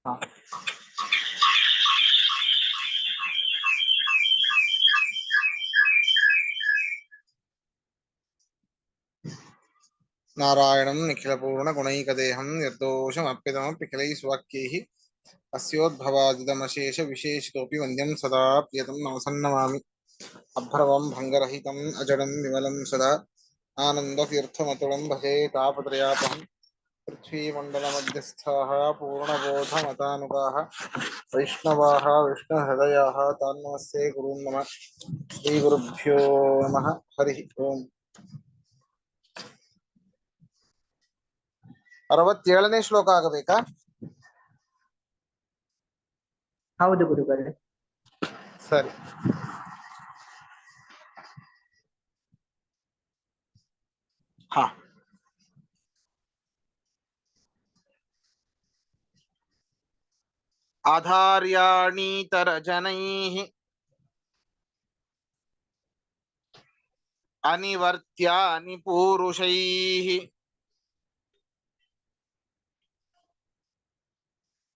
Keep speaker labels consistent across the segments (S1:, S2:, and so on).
S1: हाँ। नारायणं निखिलपूर्णगुणैकदेहं निर्दोषमप्यतमप्यखिलैः स्वाक्यैः अस्योद्भवादिदमशेषविशेषितोऽपि वन्द्यं सदा प्रियतं नमसन्नमामि। अभ्रवं भङ्गरहितम् अजडं विमलं सदा आनन्दतीर्थमतुलं भजे तापत्रयापहम्। पृथ्वीमण्डलमध्यस्थाः पूर्णबोधमतानुगाः वैष्णवाः विष्णुहृदयाः तान्नमस्ते गुरून् नमः। श्रीगुरुभ्यो नमः। हरिः ओम्। 67ನೇ ಶ್ಲೋಕ ಆಗಬೇಕಾ?
S2: ಹೌದು ಗುರುಗಳೇ.
S1: ಸರಿ. ಹಾ. ಆಧಾರ್ಯಾಣೀತರಜನೈಃ ಅನಿವರ್ತ್ಯಾನಿ ಪೂರುಷೈಃ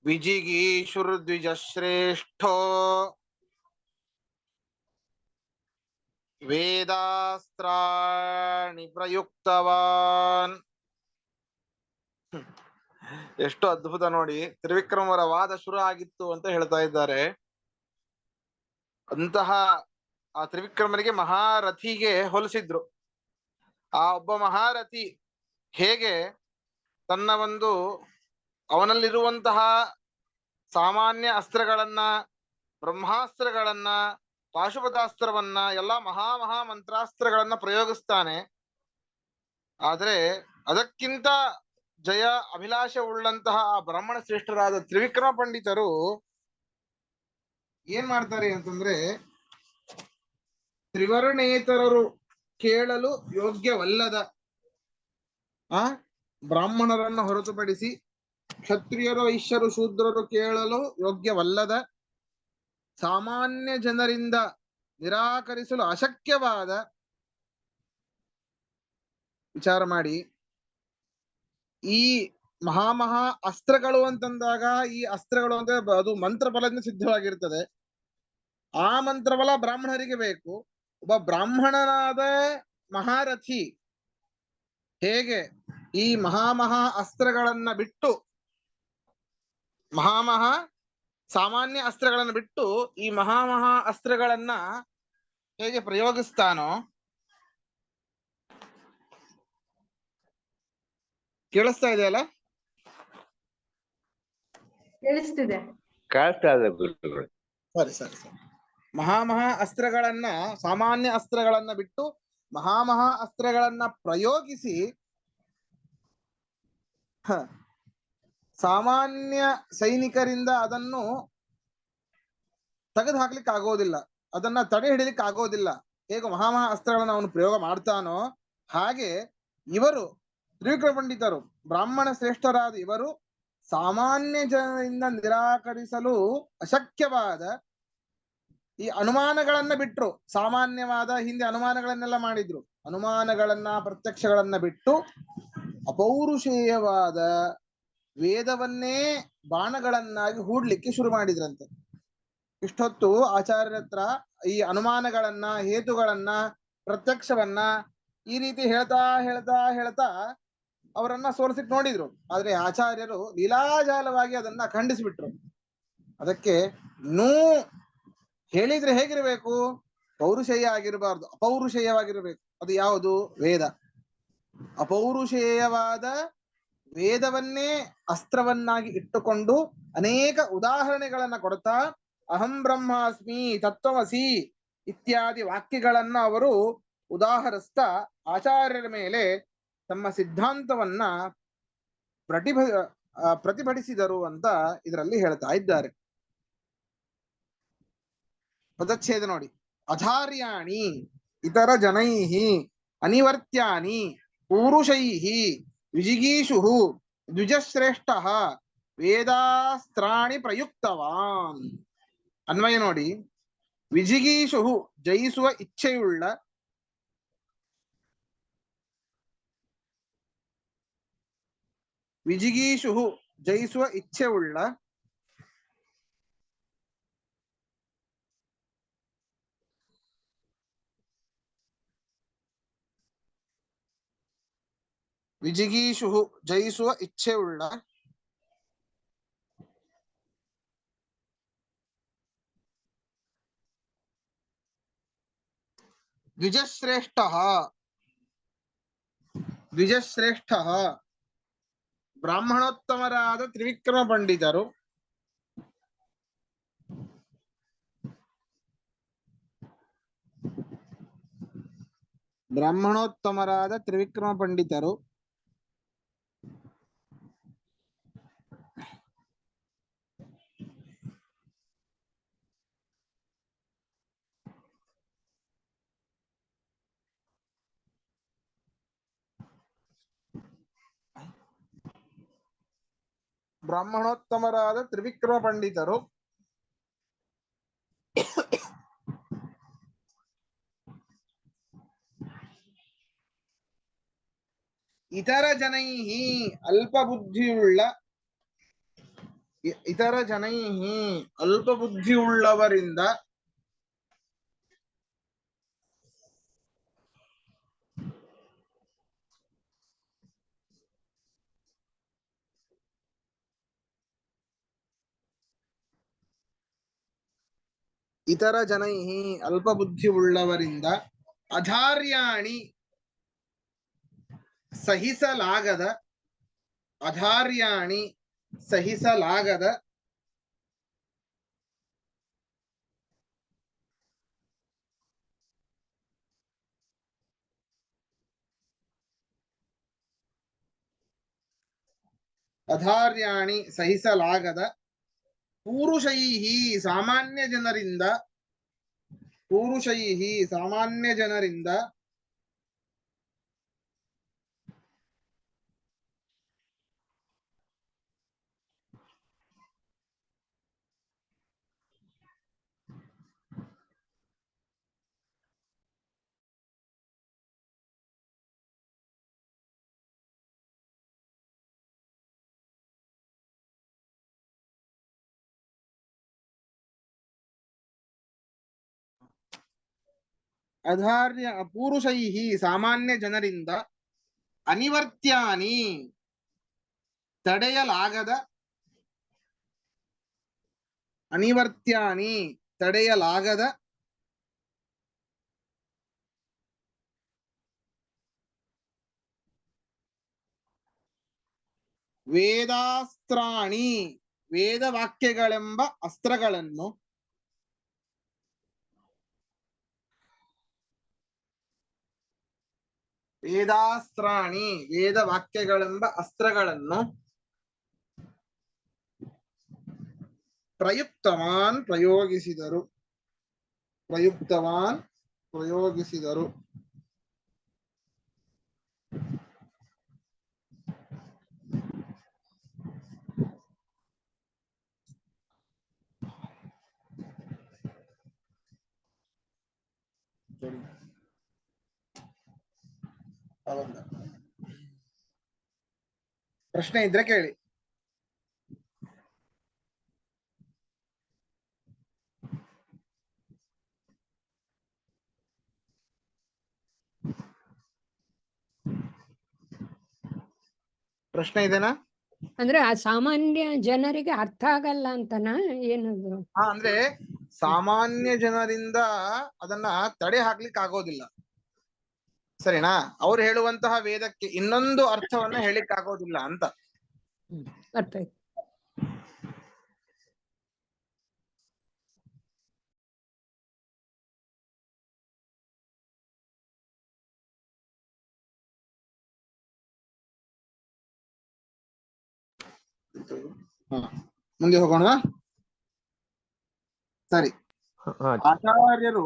S1: ವಿಜಿಗೀಷುರ್ದ್ವಿಜಶ್ರೇಷ್ಠೋ ವೇದಾಸ್ತ್ರಾಣಿ ಪ್ರಯುಕ್ತವಾನ್. ಎಷ್ಟು ಅದ್ಭುತ ನೋಡಿ. ತ್ರಿವಿಕ್ರಮರ ವಾದ ಶುರು ಆಗಿತ್ತು ಅಂತ ಹೇಳ್ತಾ ಇದ್ದಾರೆ. ಅಂತಹ ಆ ತ್ರಿವಿಕ್ರಮನಿಗೆ ಮಹಾರಥಿಗೆ ಹೋಲಿಸಿದ್ರು. ಆ ಒಬ್ಬ ಮಹಾರಥಿ ಹೇಗೆ ತನ್ನ ಒಂದು ಅವನಲ್ಲಿರುವಂತಹ ಸಾಮಾನ್ಯ ಅಸ್ತ್ರಗಳನ್ನ, ಬ್ರಹ್ಮಾಸ್ತ್ರಗಳನ್ನ, ಪಾಶುಪತಾಸ್ತ್ರವನ್ನ, ಎಲ್ಲಾ ಮಹಾ ಮಂತ್ರಾಸ್ತ್ರಗಳನ್ನ ಪ್ರಯೋಗಿಸ್ತಾನೆ. ಆದ್ರೆ ಅದಕ್ಕಿಂತ ಜಯ ಅಭಿಲಾಷೆ ಉಳ್ಳಂತಹ ಆ ಬ್ರಾಹ್ಮಣ ಶ್ರೇಷ್ಠರಾದ ತ್ರಿವಿಕ್ರಮ ಪಂಡಿತರು ಏನ್ ಮಾಡ್ತಾರೆ ಅಂತಂದ್ರೆ, ತ್ರಿವರ್ಣೇತರರು ಕೇಳಲು ಯೋಗ್ಯವಲ್ಲದ ಬ್ರಾಹ್ಮಣರನ್ನು ಹೊರತುಪಡಿಸಿ ಕ್ಷತ್ರಿಯರು, ವೈಶ್ಯರು, ಶೂದ್ರರು ಕೇಳಲು ಯೋಗ್ಯವಲ್ಲದ, ಸಾಮಾನ್ಯ ಜನರಿಂದ ನಿರಾಕರಿಸಲು ಅಶಕ್ಯವಾದ, ವಿಚಾರ ಮಾಡಿ, ಈ ಮಹಾ ಅಸ್ತ್ರಗಳು ಅಂತಂದಾಗ ಈ ಅಸ್ತ್ರಗಳು ಅಂದ್ರೆ ಅದು ಮಂತ್ರಬಲದಿಂದ ಸಿದ್ಧವಾಗಿರ್ತದೆ. ಆ ಮಂತ್ರಬಲ ಬ್ರಾಹ್ಮಣರಿಗೆ ಬೇಕು. ಒಬ್ಬ ಬ್ರಾಹ್ಮಣನಾದ ಮಹಾರಥಿ ಹೇಗೆ ಈ ಮಹಾ ಅಸ್ತ್ರಗಳನ್ನ ಬಿಟ್ಟು, ಸಾಮಾನ್ಯ ಅಸ್ತ್ರಗಳನ್ನು ಬಿಟ್ಟು ಈ ಮಹಾ ಅಸ್ತ್ರಗಳನ್ನ ಹೇಗೆ ಪ್ರಯೋಗಿಸ್ತಾನೋ, ಕೇಳಿಸ್ತಾ ಇದೆಯಲ್ಲ?
S2: ಕೇಳಿಸ್ತಿದೆ.
S1: ಸರಿ ಸರಿ ಸರಿ. ಮಹಾ ಅಸ್ತ್ರಗಳನ್ನ, ಸಾಮಾನ್ಯ ಅಸ್ತ್ರಗಳನ್ನ ಬಿಟ್ಟು ಮಹಾ ಅಸ್ತ್ರಗಳನ್ನ ಪ್ರಯೋಗಿಸಿ ಸಾಮಾನ್ಯ ಸೈನಿಕರಿಂದ ಅದನ್ನು ತೆಗೆದು ಹಾಕ್ಲಿಕ್ಕೆ ಆಗೋದಿಲ್ಲ, ಅದನ್ನ ತಡೆ ಹಿಡಿಲಿಕ್ಕೆ ಆಗೋದಿಲ್ಲ. ಹೇಗೆ ಮಹಾ ಅಸ್ತ್ರಗಳನ್ನ ಅವನು ಪ್ರಯೋಗ ಮಾಡ್ತಾನೋ ಹಾಗೆ ಇವರು ತ್ರಿವಿಕ್ರಮ ಪಂಡಿತರು, ಬ್ರಾಹ್ಮಣ ಶ್ರೇಷ್ಠರಾದ ಇವರು ಸಾಮಾನ್ಯ ಜನರಿಂದ ನಿರಾಕರಿಸಲು ಅಶಕ್ಯವಾದ ಈ ಅನುಮಾನಗಳನ್ನ ಬಿಟ್ರು. ಸಾಮಾನ್ಯವಾದ ಹಿಂದೆ ಅನುಮಾನಗಳನ್ನೆಲ್ಲ ಮಾಡಿದ್ರು. ಅನುಮಾನಗಳನ್ನ, ಪ್ರತ್ಯಕ್ಷಗಳನ್ನ ಬಿಟ್ಟು ಅಪೌರುಷೇಯವಾದ ವೇದವನ್ನೇ ಬಾಣಗಳನ್ನಾಗಿ ಹೂಡ್ಲಿಕ್ಕೆ ಶುರು ಮಾಡಿದ್ರಂತೆ. ಇಷ್ಟೊತ್ತು ಆಚಾರ್ಯರ ಹತ್ರ ಈ ಅನುಮಾನಗಳನ್ನ, ಹೇತುಗಳನ್ನ, ಪ್ರತ್ಯಕ್ಷವನ್ನ ಈ ರೀತಿ ಹೇಳ್ತಾ ಅವರನ್ನ ಸೋಲಿಸಿಕ್ ನೋಡಿದ್ರು. ಆದ್ರೆ ಆಚಾರ್ಯರು ಲೀಲಾಜಾಲವಾಗಿ ಅದನ್ನ ಖಂಡಿಸಿಬಿಟ್ರು. ಅದಕ್ಕೆ ಹೇಳಿದ್ರೆ ಹೇಗಿರ್ಬೇಕು? ಪೌರುಷೇಯ ಆಗಿರಬಾರ್ದು, ಅಪೌರುಷೇಯವಾಗಿರ್ಬೇಕು. ಅದು ಯಾವುದು? ವೇದ. ಅಪೌರುಷೇಯವಾದ ವೇದವನ್ನೇ ಅಸ್ತ್ರವನ್ನಾಗಿ ಇಟ್ಟುಕೊಂಡು ಅನೇಕ ಉದಾಹರಣೆಗಳನ್ನ ಕೊಡ್ತಾ ಅಹಂ ಬ್ರಹ್ಮಾಸ್ಮಿ, ತತ್ವಮಸಿ ಇತ್ಯಾದಿ ವಾಕ್ಯಗಳನ್ನ ಅವರು ಉದಾಹರಿಸ್ತಾ ಆಚಾರ್ಯರ ಮೇಲೆ ತಮ್ಮ ಸಿದ್ಧಾಂತವನ್ನ ಪ್ರತಿಭಟಿಸಿದರು ಅಂತ ಇದರಲ್ಲಿ ಹೇಳ್ತಾ ಇದ್ದಾರೆ. ಪದಚ್ಛೇದ ನೋಡಿ. ಅಧಾರ್ಯಾಣಿ ಇತರ ಜನೈಹಿ ಅನಿವರ್ತ್ಯಾನಿ ಪೂರುಷೈಹಿ ವಿಜಿಗೀಷು ದ್ವಿಜಶ್ರೇಷ್ಠ ವೇದಾಸ್ತ್ರಾಣಿ ಪ್ರಯುಕ್ತವಾನ್. ಅನ್ವಯ ನೋಡಿ. ವಿಜಿಗೀಷು ಜಯಿಸುವ ಇಚ್ಛೆಯುಳ್ಳ, ವಿಜಿಗೀಷು ಜಯಿಸುವ ಇಚ್ಛೆಯುಳ್ಳ, ವಿಜಿಗೀಷು ಜಯಿಸುವ ಇಚ್ಛೆ ಉಳ್ಳ, ದ್ವಿಜಶ್ರೇಷ್ಠ ದ್ವಿಜಶ್ರೇಷ್ಠ ಬ್ರಾಹ್ಮಣೋತ್ತಮರಾದ ತ್ರಿವಿಕ್ರಮ ಪಂಡಿತರು, ಬ್ರಾಹ್ಮಣೋತ್ತಮರಾದ ತ್ರಿವಿಕ್ರಮ ಪಂಡಿತರು ಬ್ರಾಹ್ಮಣೋತ್ತಮರಾದ ತ್ರಿವಿಕ್ರಮ ಪಂಡಿತರು ಇತರ ಜನೈಹಿ ಅಲ್ಪಬುದ್ಧಿಯುಳ್ಳ ಇತರ ಜನೈಹಿ ಅಲ್ಪಬುದ್ಧಿಯುಳ್ಳವರಿಂದ ಇತರ ಜನೈಹಿ ಅಲ್ಪಬುದ್ಧಿಯುಳ್ಳವರಿಂದ ಅಧಾರ್ಯಾಣಿ ಸಹಿಸಲಾಗದ ಅಧಾರ್ಯಾಣಿ ಸಹಿಸಲಾಗದ ಅಧಾರ್ಯಾಣಿ ಸಹಿಸಲಾಗದ ಪೂರುಷೈಹಿ ಸಾಮಾನ್ಯ ಜನರಿಂದ ಪೂರುಷೈಹಿ ಸಾಮಾನ್ಯ ಜನರಿಂದ ಅಧಾರ್ಯ ಪೂರುಷೈಹಿ ಸಾಮಾನ್ಯ ಜನರಿಂದ ಅನಿವರ್ತ್ಯಾನಿ ತಡೆಯಲಾಗದ ಅನಿವರ್ತ್ಯಾನಿ ತಡೆಯಲಾಗದ ವೇದಾಸ್ತ್ರಾಣಿ ವೇದವಾಕ್ಯಗಳೆಂಬ ಅಸ್ತ್ರಗಳನ್ನು ವೇದಾಸ್ತ್ರಾಣಿ ವೇದವಾಕ್ಯಗಳೆಂಬ ಅಸ್ತ್ರಗಳನ್ನು ಪ್ರಯುಕ್ತವಾನ್ ಪ್ರಯೋಗಿಸಿದರು ಪ್ರಯುಕ್ತವಾನ್ ಪ್ರಯೋಗಿಸಿದರು ಪ್ರಶ್ನೆ ಇದ್ರೆ ಕೇಳಿ. ಪ್ರಶ್ನೆ ಇದೆನಾ?
S3: ಅಂದ್ರೆ ಆ ಸಾಮಾನ್ಯ ಜನರಿಗೆ ಅರ್ಥ ಆಗಲ್ಲ ಅಂತನಾ ಏನದು?
S1: ಅಂದ್ರೆ ಸಾಮಾನ್ಯ ಜನರಿಂದ ಅದನ್ನ ತಡೆ ಹಾಕ್ಲಿಕ್ಕೆ ಆಗೋದಿಲ್ಲ, ಸರಿನಾ? ಅವ್ರು ಹೇಳುವಂತಹ ವೇದಕ್ಕೆ ಇನ್ನೊಂದು ಅರ್ಥವನ್ನ ಹೇಳಿಕ್ ಆಗೋದಿಲ್ಲ ಅಂತ.
S3: ಅರ್ಥ ಆಯ್ತು.
S1: ಮುಂದೆ ಹೋಗೋಣ. ಸರಿ, ಆಚಾರ್ಯರು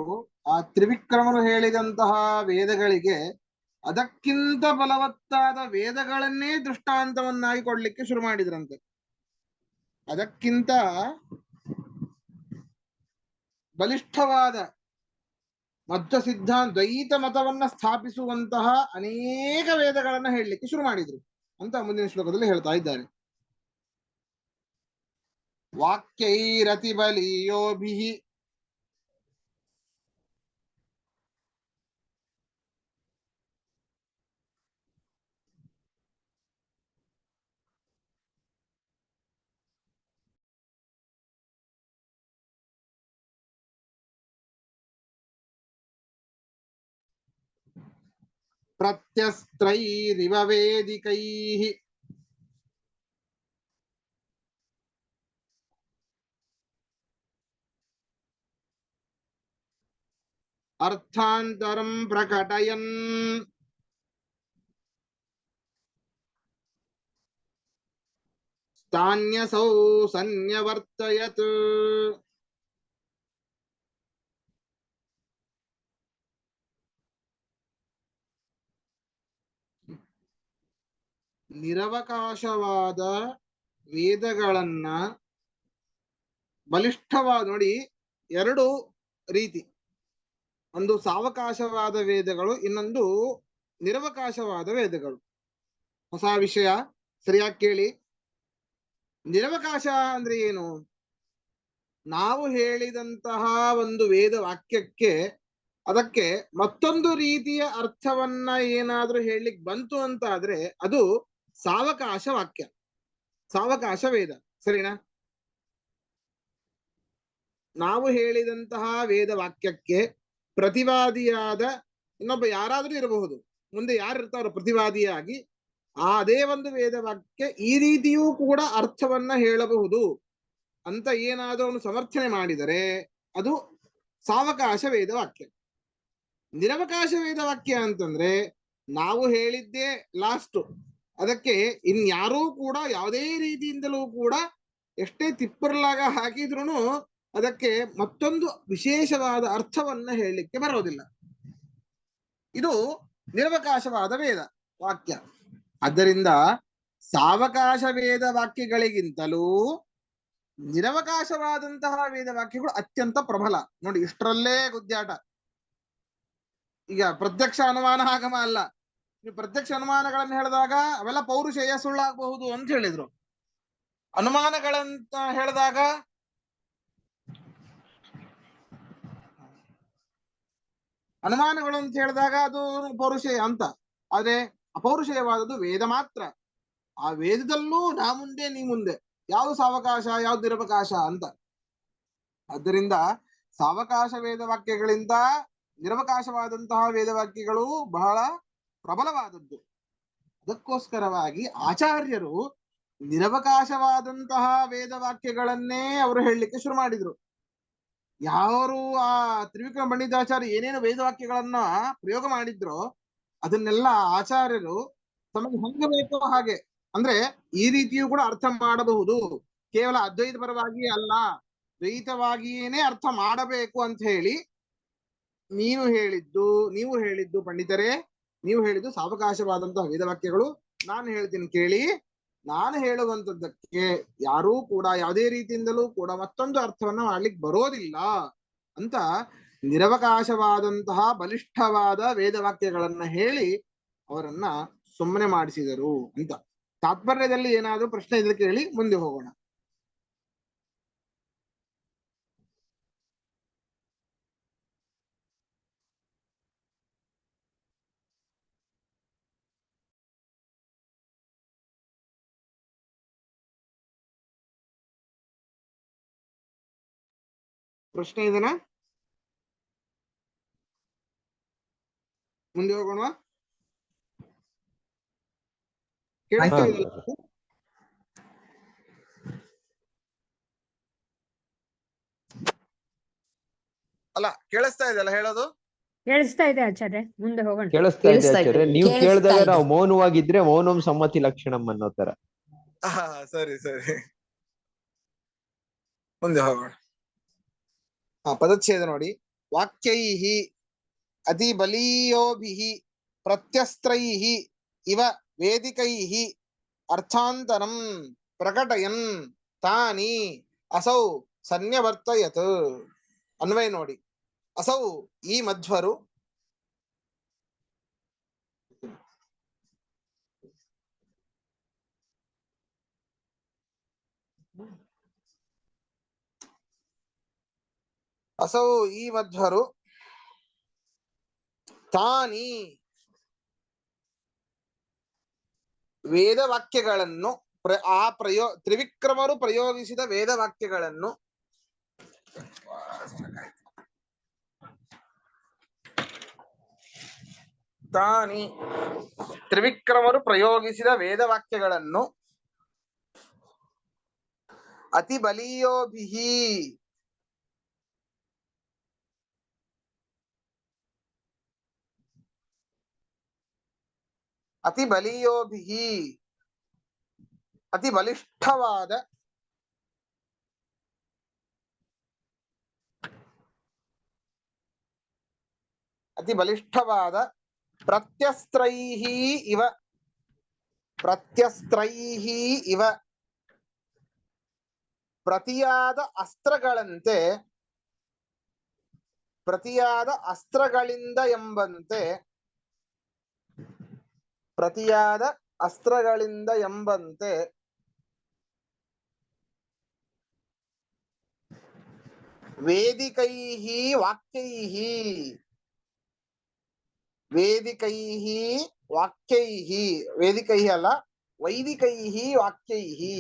S1: ಆ ತ್ರಿವಿಕ್ರಮರು ಹೇಳಿದಂತಹ ವೇದಗಳಿಗೆ ಅದಕ್ಕಿಂತ ಬಲವತ್ತಾದ ವೇದಗಳನ್ನೇ ದೃಷ್ಟಾಂತವನ್ನಾಗಿ ಕೊಡ್ಲಿಕ್ಕೆ ಶುರು ಮಾಡಿದ್ರಂತೆ. ಅದಕ್ಕಿಂತ ಬಲಿಷ್ಠವಾದ ಮಧ್ವ ಸಿದ್ಧಾಂತ ದ್ವೈತ ಮತವನ್ನ ಸ್ಥಾಪಿಸುವಂತಹ ಅನೇಕ ವೇದಗಳನ್ನ ಹೇಳಲಿಕ್ಕೆ ಶುರು ಮಾಡಿದ್ರು ಅಂತ ಮುಂದಿನ ಶ್ಲೋಕದಲ್ಲಿ ಹೇಳ್ತಾ ಇದ್ದಾರೆ. ವಾಕ್ಯೈರತಿ ಬಲಿಯೋಭಿಃ ಪ್ರತ್ಯಸ್ತ್ರೈರಿವ ವೇದಿಕೈಃ ಅರ್ಥಾಂತರಂ ಪ್ರಕಟಯನ್ ತಾನ್ಯಸೌ ಸನ್ಯವರ್ತಯತ್. ನಿರವಕಾಶವಾದ ವೇದಗಳನ್ನ ಬಲಿಷ್ಠವಾದ ನೋಡಿ, ಎರಡು ರೀತಿ. ಒಂದು ಸಾವಕಾಶವಾದ ವೇದಗಳು, ಇನ್ನೊಂದು ನಿರವಕಾಶವಾದ ವೇದಗಳು. ಹೊಸ ವಿಷಯ, ಸರಿಯಾಗಿ ಕೇಳಿ. ನಿರವಕಾಶ ಅಂದ್ರೆ ಏನು? ನಾವು ಹೇಳಿದಂತಹ ಒಂದು ವೇದ ವಾಕ್ಯಕ್ಕೆ ಅದಕ್ಕೆ ಮತ್ತೊಂದು ರೀತಿಯ ಅರ್ಥವನ್ನ ಏನಾದ್ರೂ ಹೇಳಲಿಕ್ಕೆ ಬಂತು ಅಂತ ಆದ್ರೆ ಅದು ಸಾವಕಾಶ ವಾಕ್ಯ, ಸಾವಕಾಶ ವೇದ. ಸರಿನಾ? ನಾವು ಹೇಳಿದಂತಹ ವೇದ ವಾಕ್ಯಕ್ಕೆ ಪ್ರತಿವಾದಿಯಾದ ಇನ್ನೊಬ್ಬ ಯಾರಾದ್ರೂ ಇರಬಹುದು, ಮುಂದೆ ಯಾರು ಇರ್ತಾರೋ ಪ್ರತಿವಾದಿಯಾಗಿ ಅದೇ ಒಂದು ವೇದ ವಾಕ್ಯ ಈ ರೀತಿಯೂ ಕೂಡ ಅರ್ಥವನ್ನ ಹೇಳಬಹುದು ಅಂತ ಏನಾದ್ರೂ ಅವನು ಸಮರ್ಥನೆ ಮಾಡಿದರೆ ಅದು ಸಾವಕಾಶ ವೇದ ವಾಕ್ಯ. ನಿರವಕಾಶ ವೇದ ವಾಕ್ಯ ಅಂತಂದ್ರೆ ನಾವು ಹೇಳಿದ್ದೇ ಲಾಸ್ಟ್, ಅದಕ್ಕೆ ಇನ್ಯಾರೂ ಕೂಡ ಯಾವುದೇ ರೀತಿಯಿಂದಲೂ ಕೂಡ ಎಷ್ಟೇ ತಿಪ್ಪರ್ಲಾಗ ಹಾಕಿದ್ರು ಅದಕ್ಕೆ ಮತ್ತೊಂದು ವಿಶೇಷವಾದ ಅರ್ಥವನ್ನ ಹೇಳಲಿಕ್ಕೆ ಬರೋದಿಲ್ಲ. ಇದು ನಿರವಕಾಶವಾದ ವೇದ ವಾಕ್ಯ. ಆದ್ದರಿಂದ ಸಾವಕಾಶ ವೇದ ವಾಕ್ಯಗಳಿಗಿಂತಲೂ ನಿರವಕಾಶವಾದಂತಹ ವೇದ ವಾಕ್ಯಗಳು ಅತ್ಯಂತ ಪ್ರಬಲ. ನೋಡಿ, ಇಷ್ಟರಲ್ಲೇ ಗುದ್ದಾಟ. ಈಗ ಪ್ರತ್ಯಕ್ಷ ಅನುಮಾನ ಆಗಮ ಅಲ್ಲ. ನೀವು ಪ್ರತ್ಯಕ್ಷ ಅನುಮಾನಗಳನ್ನು ಹೇಳಿದಾಗ ಅವೆಲ್ಲ ಪೌರುಷೇಯ ಸುಳ್ಳಾಗಬಹುದು ಅಂತ ಹೇಳಿದ್ರು. ಅನುಮಾನಗಳಂತ ಹೇಳಿದಾಗ ಅದು ಪೌರುಷೇಯ ಅಂತ. ಆದ್ರೆ ಅಪೌರುಷೇಯವಾದದ್ದು ವೇದ ಮಾತ್ರ. ಆ ವೇದದಲ್ಲೂ ನಾ ಮುಂದೆ ನೀ ಮುಂದೆ, ಯಾವುದು ಸಾವಕಾಶ ಯಾವ್ದು ನಿರವಕಾಶ ಅಂತ. ಆದ್ದರಿಂದ ಸಾವಕಾಶ ವೇದ ವಾಕ್ಯಗಳಿಂದ ನಿರವಕಾಶವಾದಂತಹ ವೇದವಾಕ್ಯಗಳು ಬಹಳ ಪ್ರಬಲವಾದದ್ದು. ಅದಕ್ಕೋಸ್ಕರವಾಗಿ ಆಚಾರ್ಯರು ನಿರವಕಾಶವಾದಂತಹ ವೇದವಾಕ್ಯಗಳನ್ನೇ ಅವರು ಹೇಳಲಿಕ್ಕೆ ಶುರು ಮಾಡಿದ್ರು. ಯಾರು ಆ ತ್ರಿವಿಕ್ರಮ ಪಂಡಿತಾಚಾರ್ಯ ಏನೇನು ವೇದವಾಕ್ಯಗಳನ್ನ ಪ್ರಯೋಗ ಮಾಡಿದ್ರೋ ಅದನ್ನೆಲ್ಲ ಆಚಾರ್ಯರು ತಮಗೆ ಹೆಂಗೆ ಬೇಕೋ ಹಾಗೆ, ಅಂದ್ರೆ ಈ ರೀತಿಯೂ ಕೂಡ ಅರ್ಥ ಮಾಡಬಹುದು, ಕೇವಲ ಅದ್ವೈತ ಪರವಾಗಿ ಅಲ್ಲ ದ್ವೈತವಾಗಿಯೇನೆ ಅರ್ಥ ಮಾಡಬೇಕು ಅಂತ ಹೇಳಿ ನೀವು ಹೇಳಿದ್ದು ಪಂಡಿತರೇ, ನೀವು ಹೇಳಿದ್ದು ಸಾವಕಾಶವಾದಂತಹ ವೇದವಾಕ್ಯಗಳು. ನಾನು ಹೇಳ್ತೀನಿ ಕೇಳಿ, ನಾನು ಹೇಳುವಂತದ್ದಕ್ಕೆ ಯಾರೂ ಕೂಡ ಯಾವುದೇ ರೀತಿಯಿಂದಲೂ ಕೂಡ ಮತ್ತೊಂದು ಅರ್ಥವನ್ನ ಮಾಡ್ಲಿಕ್ಕೆ ಬರೋದಿಲ್ಲ ಅಂತ ನಿರವಕಾಶವಾದಂತಹ ಬಲಿಷ್ಠವಾದ ವೇದವಾಕ್ಯಗಳನ್ನ ಹೇಳಿ ಅವರನ್ನ ಸುಮ್ಮನೆ ಮಾಡಿಸಿದರು ಅಂತ. ತಾತ್ಪರ್ಯದಲ್ಲಿ ಏನಾದ್ರೂ ಪ್ರಶ್ನೆ ಇದ್ರೆ ಕೇಳಿ, ಮುಂದೆ ಹೋಗೋಣ. ಪ್ರಶ್ನೆ ಇದೆನಾ? ಮುಂದೆ ಹೋಗೋಣ. ಕೇಳಿಸ್ತಾ ಇದೆಯಲ್ಲ? ಅಲ್ಲ, ಕೇಳಿಸ್ತಾ ಇದೆಯಲ್ಲ ಹೇಳೋದು?
S3: ಕೇಳಿಸ್ತಾ ಇದೆ ಆಚಾರ್ಯ, ಮುಂದೆ ಹೋಗೋಣ.
S4: ಕೇಳಿಸ್ತಾ ಇದೆ ಆಚಾರ್ಯ. ನೀವು ಕೇಳಿದಾಗ ನಾವು ಮೌನವಾಗಿದ್ರೆ ಮೌನಂ ಸಮ್ಮತಿ ಲಕ್ಷಣಂ ಅನ್ನೋ ತರ.
S1: ಸರಿ ಸರಿ, ಮುಂದೆ ಹೋಗೋಣ. ಪದಚ್ಛೇದ ನೋಡಿ. ವಾಕ್ಯೈಹಿ ಅತಿ ಬಲೀಯೋಭಿಹಿ ಪ್ರತ್ಯಸ್ತ್ರೈಹಿ ಇವ ವೇದಿಕೈಹಿ ಅರ್ಥಾಂತರಂ ಪ್ರಕಟಯನ್ ತಾನಿ ಅಸೌ ಸನ್ಯವರ್ತಯತ್. ಅನ್ವಯ ನೋಡಿ. ಅಸೌ ಈ ಮಧ್ವರು, ಅಸೌ ಈ ಮಧ್ವರು ತಾನಿ ವೇದವಾಕ್ಯಗಳನ್ನು ತ್ರಿವಿಕ್ರಮರು ಪ್ರಯೋಗಿಸಿದ ವೇದವಾಕ್ಯಗಳನ್ನು ತಾನಿ ತ್ರಿವಿಕ್ರಮರು ಪ್ರಯೋಗಿಸಿದ ವೇದವಾಕ್ಯಗಳನ್ನು ಅತಿ ಬಲೀಯೋಭಿಹಿ ಅತಿ ಬಲೀಯೋಭಿಹಿ ಅತಿ ಬಲಿಷ್ಠವಾದ ಅತಿ ಬಲಿಷ್ಠವಾದ ಪ್ರತ್ಯಸ್ತ್ರೈಹಿ ಇವ ಪ್ರತ್ಯಸ್ತ್ರೈಹಿ ಇವ ಪ್ರತಿಯಾದ ಅಸ್ತ್ರಗಳಂತೆ ಪ್ರತಿಯಾದ ಅಸ್ತ್ರಗಳಿಂದ ಎಂಬಂತೆ ಪ್ರತಿಯಾದ ಅಸ್ತ್ರಗಳಿಂದ ಎಂಬಂತೆ ವೇದಿಕೈಹಿ ವಾಕ್ಯೈಹಿ ವೇದಿಕೈಹಿ ವಾಕ್ಯೈಹಿ ವೇದಿಕೈಹಿ ಅಲ್ಲ ವೈದಿಕೈಹಿ ವಾಕ್ಯೈಹಿ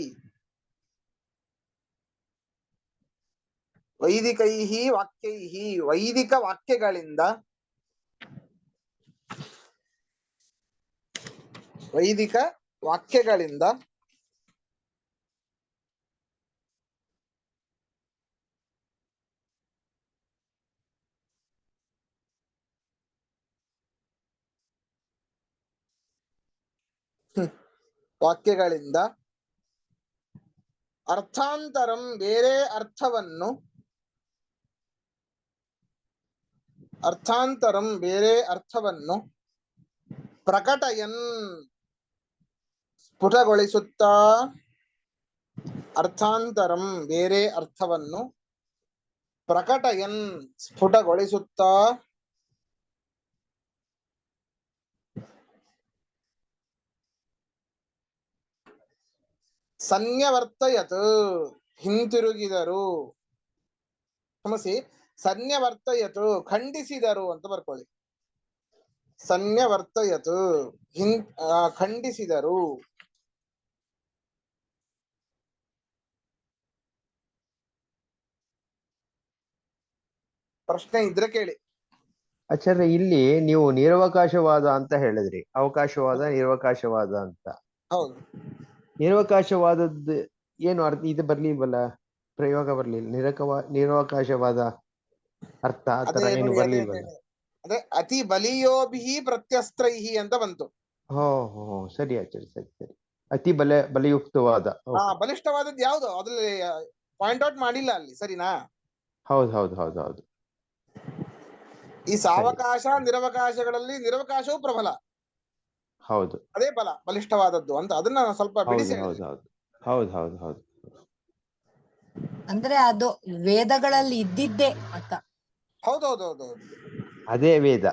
S1: ವೈದಿಕೈಹಿ ವಾಕ್ಯೈಹಿ ವೈದಿಕ ವಾಕ್ಯಗಳಿಂದ ವೈದಿಕ ವಾಕ್ಯಗಳಿಂದ ವಾಕ್ಯಗಳಿಂದ ಅರ್ಥಾಂತರಂ ಬೇರೆ ಅರ್ಥವನ್ನು ಅರ್ಥಾಂತರಂ ಬೇರೆ ಅರ್ಥವನ್ನು ಪ್ರಕಟಯನ್ ಸ್ಫುಟಗೊಳಿಸುತ್ತಾ ಅರ್ಥಾಂತರಂ ಬೇರೆ ಅರ್ಥವನ್ನು ಪ್ರಕಟಯನ್ ಸ್ಫುಟಗೊಳಿಸುತ್ತಾ ಸನ್ಯವರ್ತಯತ್ ಹಿಂತಿರುಗಿದರು ಕ್ಷಮಿಸಿ ಸನ್ಯವರ್ತಯತ್ ಖಂಡಿಸಿದರು ಅಂತ ಬರ್ಕೊಳ್ಳಿ ಸನ್ಯವರ್ತಯತ್ ಖಂಡಿಸಿದರು ಪ್ರಶ್ನೆ ಇದ್ರೆ ಕೇಳಿ
S4: ಆಚಾರ್ಯ ಇಲ್ಲಿ ನೀವು ನಿರವಕಾಶವಾದ ಅಂತ ಹೇಳಿದ್ರಿ ಅವಕಾಶವಾದ ನಿರವಕಾಶವಾದ ಅಂತ
S1: ಹೌದು
S4: ನಿರವಕಾಶವಾದದ್ದು ಏನು ಅರ್ಥ ಇದು ಬರ್ಲಿಲ್ವಲ್ಲ ಪ್ರಯೋಗ ಬರ್ಲಿಲ್ಲ ನಿರವಕಾಶವಾದ ಅರ್ಥ ಆ ತರ
S1: ಅದೇ
S4: ಏನು
S1: ನೋಡಿ
S4: ಬರ್ಲಿಲ್ವಲ್ಲ
S1: ಅದೇ ಅತಿ ಬಲಿಯೋಭಿಹಿ ಪ್ರತ್ಯಸ್ತ್ರೈಹಿ ಅಂತ ಬಂತು
S4: ಹೋ ಹೋ ಸರಿ ಆಚಾರ್ಯ ಸರಿ ಸರಿ ಅತಿ ಬಲಯುಕ್ತವಾದ
S1: ಬಲಿಷ್ಠವಾದದ್ದು ಯಾವ್ದು ಅದ್ರಲ್ಲಿ ಪಾಯಿಂಟ್ ಔಟ್ ಮಾಡಿಲ್ಲ ಅಲ್ಲಿ ಸರಿನಾ
S4: ಹೌದು ಹೌದು ಹೌದು ಹೌದು
S1: ಈ ಸಾವಕಾಶ ನಿರವಕಾಶಗಳಲ್ಲಿ ನಿರವಕಾಶವು ಪ್ರಬಲ
S4: ಹೌದು
S1: ಅದೇ ಬಲಿಷ್ಠವಾದದ್ದು ಅಂತ ಅದನ್ನ ಸ್ವಲ್ಪ
S4: ಹೌದು
S1: ಬಿಡಿಸಿ
S4: ಹೌದು ಹೌದು ಹೌದು ಹೌದು ಹೌದು
S5: ಅಂದ್ರೆ ಅದು ವೇದಗಳಲ್ಲಿ ಇದ್ದಿದ್ದೇ ಅಂತ.
S1: ಹೌದೌದೌದು
S4: ಅದೇ ವೇದ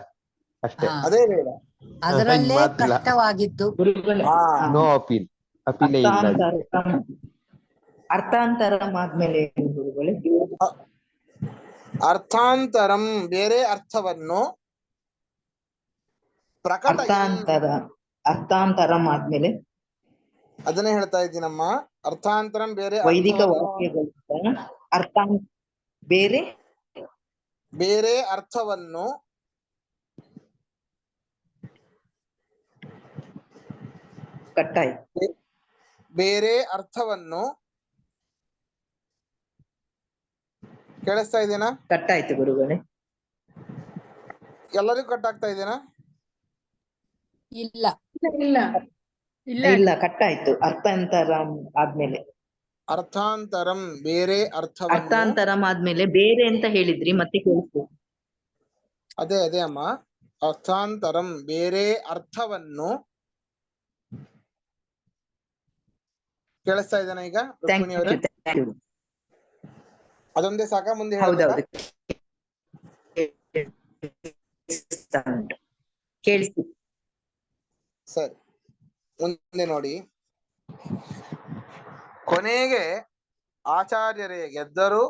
S4: ಅಷ್ಟೇ.
S5: ಹಾ.
S1: ಅದೇ ವೇದ.
S5: ಅದರಲ್ಲೇ
S4: ಮಾತಿಲ್ಲ.
S5: ಕಷ್ಟವಾಗಿದ್ದು.
S2: ಗುರುಗಳೇ
S1: ಹಾ.
S4: ನೋ ಅಪೀಲ್ ಅಪೀಲೇ ಇಲ್ಲ ಅದಕ್ಕೆ.
S2: ಅರ್ಥಾಂತರಂ ಆದ್ಮೇಲೆ ಏನು ಗುರುಗಳೇ?
S1: ಅರ್ಥಾಂತರಂ ಬೇರೆ ಅರ್ಥವನ್ನು ಪ್ರಕಟ
S2: ಅರ್ಥಾಂತರಂ ಆದ್ಮೇಲೆ
S1: ಅದನ್ನೇ ಹೇಳ್ತಾ ಇದ್ದೀನಮ್ಮ. ಅರ್ಥಾಂತರಂ ಬೇರೆ
S2: ವೈದಿಕ ವಾಕ್ಯಗಳಿಂದ ಬೇರೆ
S1: ಬೇರೆ ಅರ್ಥವನ್ನು
S2: ಕಟ್ಟಾಯ್ತು.
S1: ಬೇರೆ ಅರ್ಥವನ್ನು ಕೇಳಿಸ್ತಾ ಇದೆನಾ?
S2: ಕಟ್ಟಾಯ್ತು ಗುರುಗಳೇ.
S1: ಎಲ್ಲರಿಗೂ ಕಟ್ಟಾಗ್ತಾ ಇದೆನಾ?
S5: ಇಲ್ಲ
S3: ಇಲ್ಲ ಇಲ್ಲ
S2: ಇಲ್ಲ ಕಟ್ಟಾಯ್ತು. ಅರ್ಥಾಂತರಂ ಆದ್ಮೇಲೆ
S1: ಅರ್ಥಾಂತರಂ ಬೇರೆ ಅರ್ಥವನ್ನು
S2: ಅರ್ಥಾಂತರಂ ಆದ್ಮೇಲೆ ಬೇರೆ ಅಂತ ಹೇಳಿದ್ರಿ, ಮತ್ತೆ ಕೇಳಿಸ್ತು.
S1: ಅದೇ ಅದೇ ಅಮ್ಮ. ಅರ್ಥಾಂತರಂ ಬೇರೆ ಅರ್ಥವನ್ನು ಕೇಳಿಸ್ತಾ ಇದ್ದೇನೆ ಈಗ ರುಕ್ಮಿಣಿ ಅವರೇ? ಅದೊಂದೇ ಸಾಕ ಮುಂದೆ
S2: ಹೌದೌದು ಕೇಳಿಸ್ತು.
S1: ಸರಿ, ಮುಂದೆ ನೋಡಿ. ಕೊನೆಗೆ ಆಚಾರ್ಯರೇ ಗೆದ್ದರು,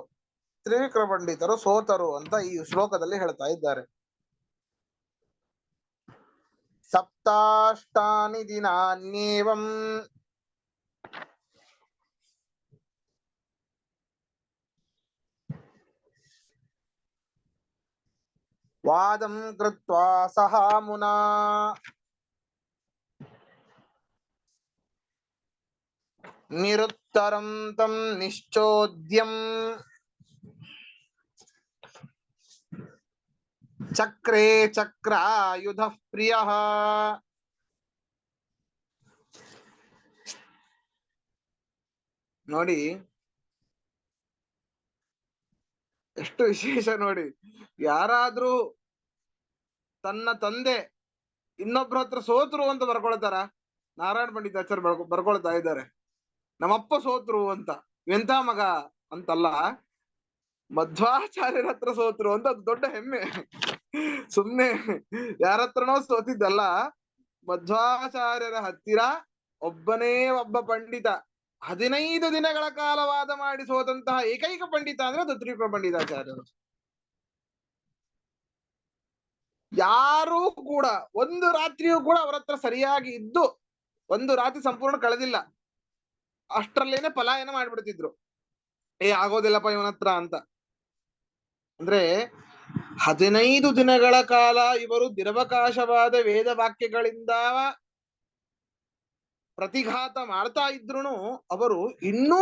S1: ತ್ರಿವಿಕ್ರಮ ಪಂಡಿತರು ಸೋತರು ಅಂತ ಈ ಶ್ಲೋಕದಲ್ಲಿ ಹೇಳ್ತಾ ಇದ್ದಾರೆ. ಸಪ್ತಾಷ್ಟಾನಿ ದಿನಾನ್ಯೇವಂ ವಾದಂ ಕೃತ್ವಾ ಸಹ ಮುನಾ ನಿರುತ್ತರಂ ತಂ ನಿಶ್ಚೋದ್ಯಂ ಚಕ್ರೇ ಚಕ್ರಾಯುಧ ಪ್ರಿಯ. ನೋಡಿ ಎಷ್ಟು ವಿಶೇಷ ನೋಡಿ. ಯಾರಾದ್ರೂ ತನ್ನ ತಂದೆ ಇನ್ನೊಬ್ರ ಹತ್ರ ಸೋತರು ಅಂತ ಬರ್ಕೊಳ್ತಾರ? ನಾರಾಯಣ ಪಂಡಿತಾಚಾರ್ಯ ಬರ್ಕೊಳ್ತಾ ಇದ್ದಾರೆ, ನಮ್ಮಪ್ಪ ಸೋತ್ರು ಅಂತ. ಎಂತ ಮಗ ಅಂತಲ್ಲ, ಮಧ್ವಾಚಾರ್ಯರ ಹತ್ರ ಸೋತ್ರು ಅಂತ ಅದು ದೊಡ್ಡ ಹೆಮ್ಮೆ. ಸುಮ್ನೆ ಯಾರತ್ರನೋ ಸೋತಿದ್ದಲ್ಲ, ಮಧ್ವಾಚಾರ್ಯರ ಹತ್ತಿರ ಒಬ್ಬನೇ ಒಬ್ಬ ಪಂಡಿತ 15 ದಿನಗಳ ಕಾಲ ವಾದ ಮಾಡಿ ಸೋತಂತಹ ಏಕೈಕ ಪಂಡಿತ ಅಂದ್ರೆ ಅದು ತ್ರಿವಿಕ್ರಮ ಪಂಡಿತಾಚಾರ್ಯರು. ಯಾರೂ ಕೂಡ ಒಂದು ರಾತ್ರಿಯೂ ಕೂಡ ಅವರ ಹತ್ರ ಸರಿಯಾಗಿ ಇದ್ದು ಒಂದು ರಾತ್ರಿ ಸಂಪೂರ್ಣ ಕಳೆದಿಲ್ಲ. ಅಷ್ಟರಲ್ಲೇನೆ ಪಲಾಯನ ಮಾಡ್ಬಿಡ್ತಿದ್ರು, ಆಗೋದಿಲ್ಲಪ್ಪ ಇವನ ಹತ್ರ ಅಂತ. ಅಂದ್ರೆ 15 ದಿನಗಳ ಕಾಲ ಇವರು ನಿರವಕಾಶವಾದ ವೇದ ವಾಕ್ಯಗಳಿಂದ ಪ್ರತಿಘಾತ ಮಾಡ್ತಾ ಇದ್ರು ಅವರು ಇನ್ನೂ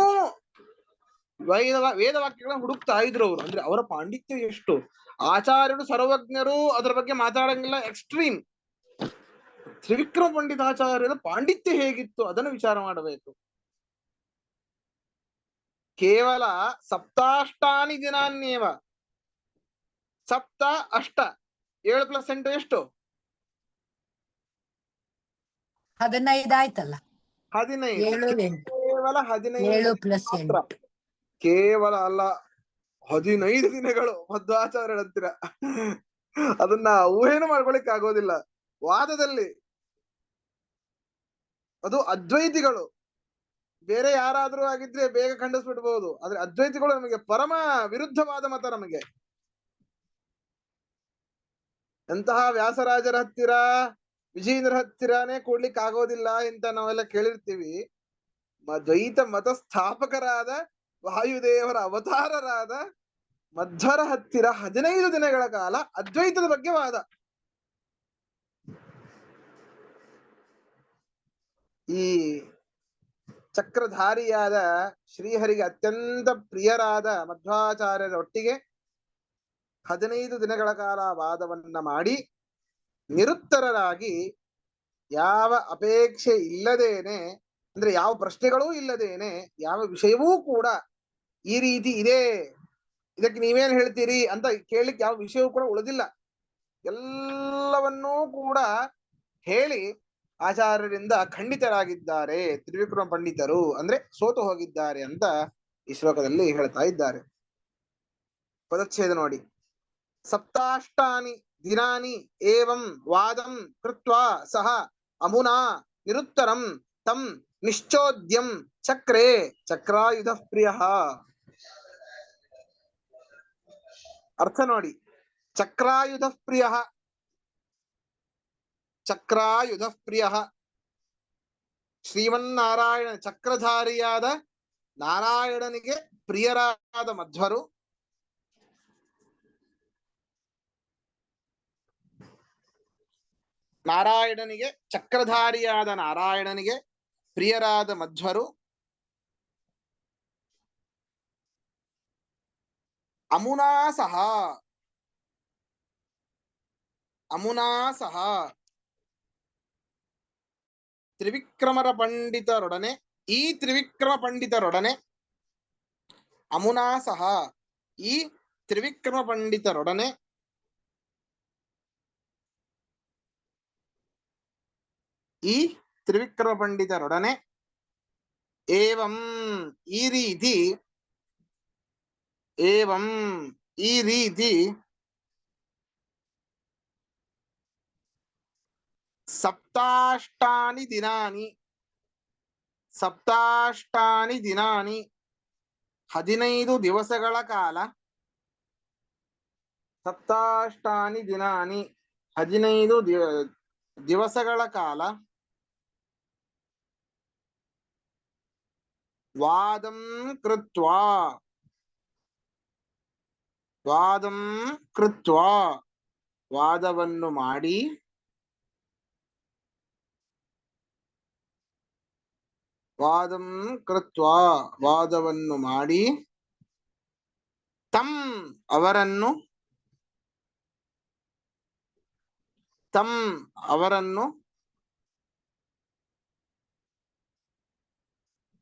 S1: ವೇದ ವಾಕ್ಯಗಳನ್ನ ಹುಡುಕ್ತಾ ಇದ್ರು ಅವರು. ಅಂದ್ರೆ ಅವರ ಪಾಂಡಿತ್ಯ ಎಷ್ಟು! ಆಚಾರ್ಯರು ಸರ್ವಜ್ಞರು, ಅದರ ಬಗ್ಗೆ ಮಾತಾಡಂಗಿಲ್ಲ, ಎಕ್ಸ್ಟ್ರೀಮ್. ತ್ರಿವಿಕ್ರಮ ಪಂಡಿತಾಚಾರ್ಯರ ಪಾಂಡಿತ್ಯ ಹೇಗಿತ್ತು ಅದನ್ನು ವಿಚಾರ ಮಾಡಬೇಕು. ಕೇವಲ ಸಪ್ತಾಷ್ಟಾನಿ ದಿನಾನ್ಯೇವ, ಸಪ್ತ ಅಷ್ಟ 7 + 8 ಎಷ್ಟು?
S5: 15 ಆಯ್ತಲ್ಲ.
S1: 15.
S5: 7 8
S1: ಕೇವಲ 15
S5: 7 +
S1: ಮಾತ್ರ.
S5: 8
S1: ಕೇವಲ ಅಲ್ಲ, 15 ದಿನಗಳು ಮಧ್ವಾಚಾರ್ಯರ ಹತ್ತಿರ. ಅದನ್ನ ಊಹೆನು ಮಾಡ್ಕೊಳಿಕ್ ಆಗೋದಿಲ್ಲ. ವಾದದಲ್ಲಿ ಅದು ಅದ್ವೈತಿಗಳು, ಬೇರೆ ಯಾರಾದ್ರೂ ಆಗಿದ್ರೆ ಬೇಗ ಖಂಡಿಸ್ಬಿಡ್ಬಹುದು, ಆದ್ರೆ ಅದ್ವೈತಿಗಳು ನಮಗೆ ಪರಮ ವಿರುದ್ಧವಾದ ಮತ. ನಮಗೆ ಎಂತಹ ವ್ಯಾಸರಾಜರ ಹತ್ತಿರ, ವಿಜಯೇಂದ್ರ ಹತ್ತಿರನೇ ಕೊಡ್ಲಿಕ್ಕೆ ಆಗೋದಿಲ್ಲ ಅಂತ ನಾವೆಲ್ಲ ಕೇಳಿರ್ತೀವಿ. ದ್ವೈತ ಮತ ಸ್ಥಾಪಕರಾದ ವಾಯುದೇವರ ಅವತಾರರಾದ ಮಧ್ವರ ಹತ್ತಿರ 15 ದಿನಗಳ ಕಾಲ ಅದ್ವೈತದ ಬಗ್ಗೆ ವಾದ. ಈ ಚಕ್ರಧಾರಿಯಾದ ಶ್ರೀಹರಿಗೆ ಅತ್ಯಂತ ಪ್ರಿಯರಾದ ಮಧ್ವಾಚಾರ್ಯರ ಒಟ್ಟಿಗೆ 15 ದಿನಗಳ ಕಾಲ ವಾದವನ್ನ ಮಾಡಿ ನಿರುತ್ತರರಾಗಿ, ಯಾವ ಅಪೇಕ್ಷೆ ಇಲ್ಲದೇನೆ, ಅಂದ್ರೆ ಯಾವ ಪ್ರಶ್ನೆಗಳೂ ಇಲ್ಲದೇನೆ, ಯಾವ ವಿಷಯವೂ ಕೂಡ ಈ ರೀತಿ ಇದೆ, ಇದಕ್ಕೆ ನೀವೇನ್ ಹೇಳ್ತೀರಿ ಅಂತ ಕೇಳಲಿಕ್ಕೆ ಯಾವ ವಿಷಯವೂ ಕೂಡ ಉಳಿದಿಲ್ಲ, ಎಲ್ಲವನ್ನೂ ಕೂಡ ಹೇಳಿ ಆಚಾರ್ಯರಿಂದ ಖಂಡಿತರಾಗಿದ್ದಾರೆ ತ್ರಿವಿಕ್ರಮ ಪಂಡಿತರು, ಅಂದ್ರೆ ಸೋತು ಹೋಗಿದ್ದಾರೆ ಅಂತ ಈ ಶ್ಲೋಕದಲ್ಲಿ ಹೇಳ್ತಾ ಇದ್ದಾರೆ. ಪದಚ್ಛೇದ ನೋಡಿ. ಸಪ್ತಾಷ್ಟಾನಿ ದಿನಾನಿ ಏವಂ ವಾದಂ ಕೃತ್ವಾ ಸಹ ಅಮುನಾ ನಿರುತ್ತರಂ ತಂ ನಿಶ್ಚೋದ್ಯಂ ಚಕ್ರೇ ಚಕ್ರಾಯುಧ ಪ್ರಿಯ. ಅರ್ಥ ನೋಡಿ. ಚಕ್ರಾಯುಧ ಪ್ರಿಯ, ಚಕ್ರಾಯುಧ ಪ್ರಿಯ, ಶ್ರೀಮನ್ನಾರಾಯಣ ಚಕ್ರಧಾರಿಯಾದ ನಾರಾಯಣನಿಗೆ ಪ್ರಿಯರಾದ ಮಧ್ವರು, ನಾರಾಯಣನಿಗೆ ಚಕ್ರಧಾರಿಯಾದ ನಾರಾಯಣನಿಗೆ ಪ್ರಿಯರಾದ ಮಧ್ವರು, ಅಮುನಾ ಸಹ, ಅಮುನಾ ಸಹ ತ್ರಿವಿಕ್ರಮರ ಪಂಡಿತರೊಡನೆ, ಈ ತ್ರಿವಿಕ್ರಮ ಪಂಡಿತರೊಡನೆ, ಅಮುನಾ ಸಹ ಈ ತ್ರಿವಿಕ್ರಮ ಪಂಡಿತರೊಡನೆ, ಈ ತ್ರಿವಿಕ್ರಮ ಪಂಡಿತರೊಡನೆ, ಏವಂ ಈ ರೀತಿ, ಏವಂ ಈ ರೀತಿ, ಸಪ್ತಾಷ್ಟಾನಿ ದಿನಾನಿ, ಸಪ್ತಾಷ್ಟಾನಿ ದಿನಾನಿ 15 ದಿವಸಗಳ ಕಾಲ, ಸಪ್ತಾಷ್ಟಾನಿ ದಿನಾನಿ 15 ದಿವಸಗಳ ಕಾಲ, ವಾದಂ ಕೃತ್ವಾ, ವಾದಂ ಕೃತ್ವಾ ವಾದವನ್ನು ಮಾಡಿ ವಾದಂ ಕೃತ್ವಾ ವಾದವನ್ನು ಮಾಡಿ ತಂ ಅವರನ್ನು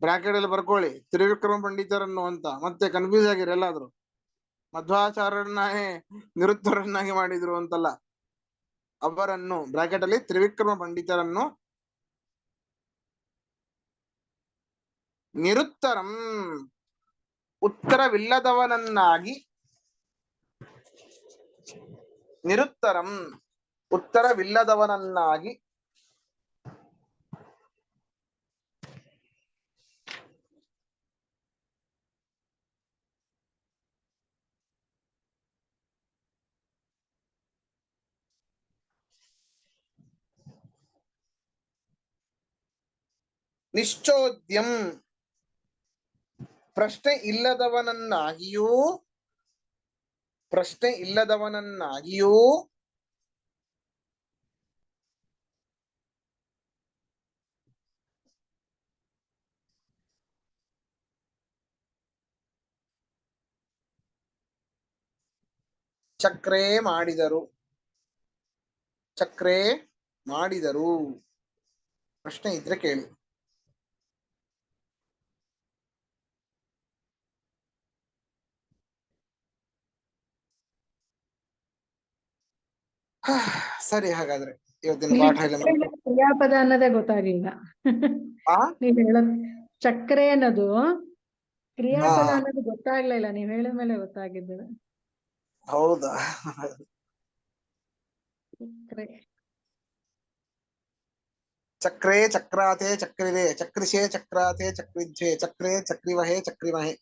S1: ಬ್ರಾಕೆಟ್ ಅಲ್ಲಿ ಬರ್ಕೊಳ್ಳಿ, ತ್ರಿವಿಕ್ರಮ ಪಂಡಿತರನ್ನು ಅಂತ. ಮತ್ತೆ ಕನ್ಫ್ಯೂಸ್ ಆಗಿರಿ ಎಲ್ಲಾದ್ರು. ಮಧ್ವಾಚಾರ್ಯರನ್ನಾಗಿ ನಿರುತ್ತರನ್ನಾಗಿ ಮಾಡಿದ್ರು ಅಂತಲ್ಲ, ಅವರನ್ನು ಬ್ರಾಕೆಟ್ ಅಲ್ಲಿ ತ್ರಿವಿಕ್ರಮ ಪಂಡಿತರನ್ನು ನಿರುತ್ತರಂ ಉತ್ತರವಿಲ್ಲದವನನ್ನಾಗಿ ನಿಶ್ಚೋದ್ಯಂ ಪ್ರಶ್ನೆ ಇಲ್ಲದವನನ್ನಾಗಿಯೂ ಚಕ್ರೇ ಮಾಡಿದರು. ಪ್ರಶ್ನೆ ಇದ್ರೆ ಕೇಳಿ. ಸರಿ, ಹಾಗಾದ್ರೆ ಇವತ್ತಿನ ಪಾಠ ಇಲ್ಲ.
S6: ಕ್ರಿಯಾಪದ ಅನ್ನೋದೇ ಗೊತ್ತಾಗ್ಲಿಲ್ಲ. ನೀವ್ ಹೇಳೋದ್ ಚಕ್ರೆ ಅನ್ನೋದು ಕ್ರಿಯಾಪದ ಅನ್ನೋದು ಗೊತ್ತಾಗ್ಲಿಲ್ಲ, ನೀವ್ ಹೇಳಿದ ಮೇಲೆ ಗೊತ್ತಾಗಿದ್ದು.
S1: ಹೌದಾ? ಚಕ್ರೇ ಚಕ್ರಾತೆ ಚಕ್ರಿರೆ ಚಕ್ರಿಷೆ ಚಕ್ರಾತೆ ಚಕ್ರಿಜ್ಜೆ ಚಕ್ರೇ ಚಕ್ರಿವಹೆ ಚಕ್ರಿಮಹೆ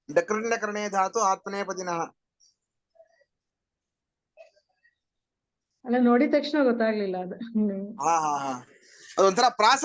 S1: ಡಕೃಣ್ಯಕರಣೆ ಧಾತು ಆತ್ಮನೇಪದಿನಃ.
S6: ಅಲ್ಲ, ನೋಡಿದ ತಕ್ಷಣ ಗೊತ್ತಾಗ್ಲಿಲ್ಲ ಅದು.
S1: ಅದೊಂಥರ ಪ್ರಾಸ